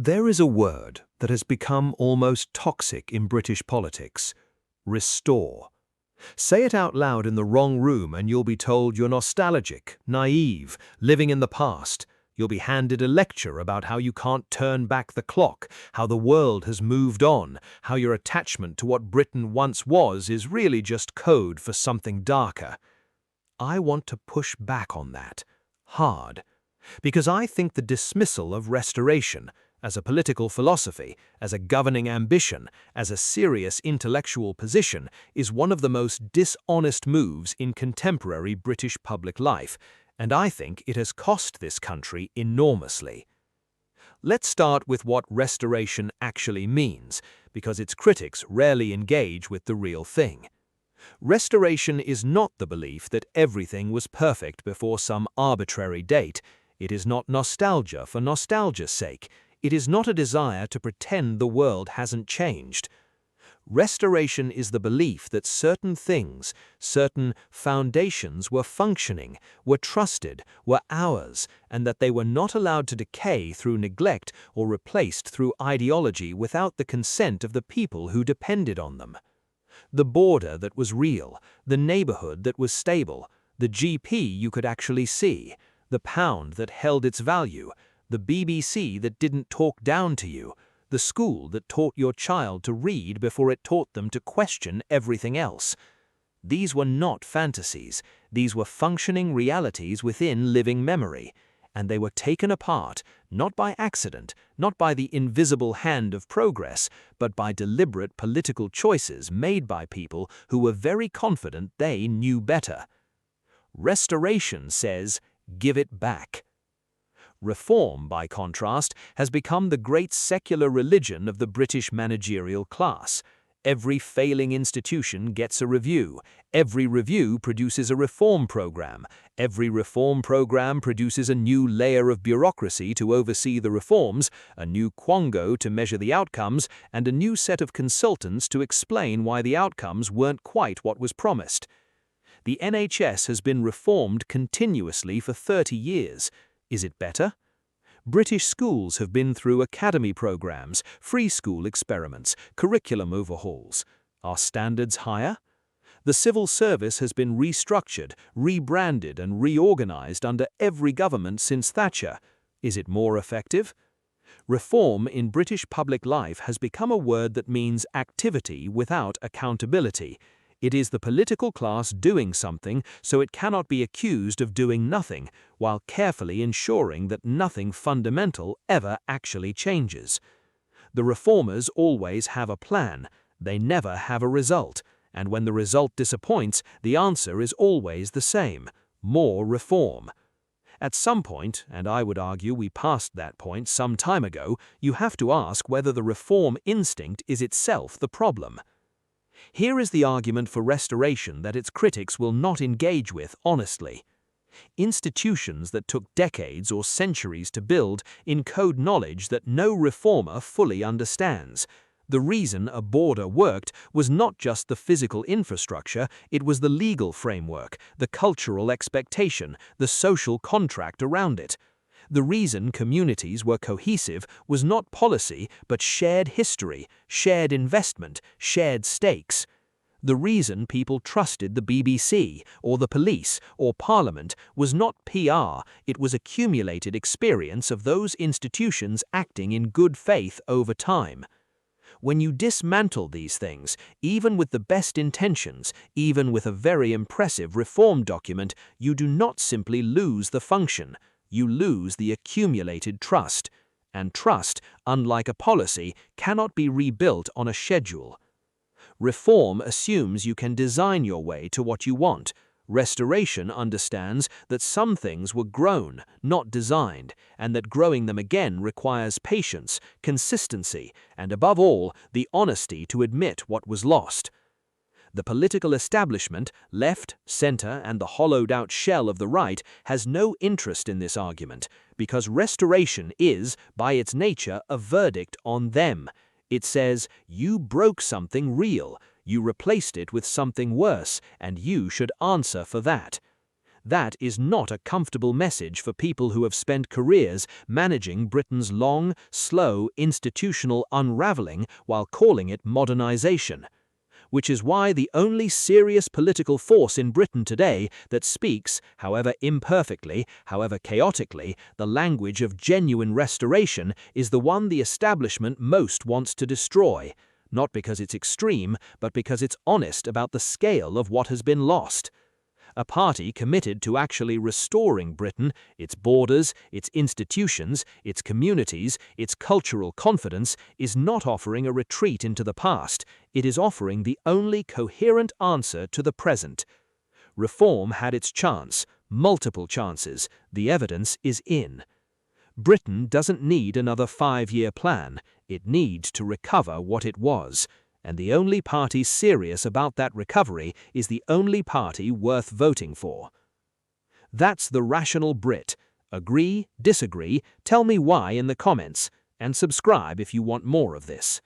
There is a word that has become almost toxic in British politics: restore. Say it out loud in the wrong room and you'll be told you're nostalgic, naive, living in the past. You'll be handed a lecture about how you can't turn back the clock, how the world has moved on, how your attachment to what Britain once was is really just code for something darker. I want to push back on that, hard, because I think the dismissal of restoration, as a political philosophy, as a governing ambition, as a serious intellectual position, is one of the most dishonest moves in contemporary British public life, and I think it has cost this country enormously. Let's start with what restoration actually means, because its critics rarely engage with the real thing. Restoration is not the belief that everything was perfect before some arbitrary date. It is not nostalgia for nostalgia's sake. It is not a desire to pretend the world hasn't changed. Restoration is the belief that certain things, certain foundations were functioning, were trusted, were ours, and that they were not allowed to decay through neglect or replaced through ideology without the consent of the people who depended on them. The border that was real, the neighborhood that was stable, the GP you could actually see, the pound that held its value, the BBC that didn't talk down to you, the school that taught your child to read before it taught them to question everything else. These were not fantasies. These were functioning realities within living memory, and they were taken apart, not by accident, not by the invisible hand of progress, but by deliberate political choices made by people who were very confident they knew better. Restoration says, give it back. Reform, by contrast, has become the great secular religion of the British managerial class. Every failing institution gets a review. Every review produces a reform program. Every reform program produces a new layer of bureaucracy to oversee the reforms, a new quango to measure the outcomes, and a new set of consultants to explain why the outcomes weren't quite what was promised. The NHS has been reformed continuously for 30 years. Is it better? British schools have been through academy programs, free school experiments, curriculum overhauls. Are standards higher? The civil service has been restructured, rebranded and reorganized under every government since Thatcher. Is it more effective? Reform in British public life has become a word that means activity without accountability. It is the political class doing something so it cannot be accused of doing nothing, while carefully ensuring that nothing fundamental ever actually changes. The reformers always have a plan. They never have a result. And when the result disappoints, the answer is always the same: more reform. At some point, and I would argue we passed that point some time ago, you have to ask whether the reform instinct is itself the problem. Here is the argument for restoration that its critics will not engage with honestly. Institutions that took decades or centuries to build encode knowledge that no reformer fully understands. The reason a border worked was not just the physical infrastructure, it was the legal framework, the cultural expectation, the social contract around it. The reason communities were cohesive was not policy, but shared history, shared investment, shared stakes. The reason people trusted the BBC, or the police, or Parliament was not PR, it was accumulated experience of those institutions acting in good faith over time. When you dismantle these things, even with the best intentions, even with a very impressive reform document, you do not simply lose the function. You lose the accumulated trust. And trust, unlike a policy, cannot be rebuilt on a schedule. Reform assumes you can design your way to what you want. Restoration understands that some things were grown, not designed, and that growing them again requires patience, consistency, and above all, the honesty to admit what was lost. The political establishment, left, center, and the hollowed-out shell of the right has no interest in this argument, because restoration is, by its nature, a verdict on them. It says, you broke something real, you replaced it with something worse, and you should answer for that. That is not a comfortable message for people who have spent careers managing Britain's long, slow, institutional unravelling while calling it modernisation. Which is why the only serious political force in Britain today that speaks, however imperfectly, however chaotically, the language of genuine restoration is the one the establishment most wants to destroy, not because it's extreme, but because it's honest about the scale of what has been lost. A party committed to actually restoring Britain, its borders, its institutions, its communities, its cultural confidence, is not offering a retreat into the past. It is offering the only coherent answer to the present. Reform had its chance, multiple chances. The evidence is in. Britain doesn't need another 5-year plan. It needs to recover what it was. And the only party serious about that recovery is the only party worth voting for. That's the Rational Brit. Agree, disagree, tell me why in the comments, and subscribe if you want more of this.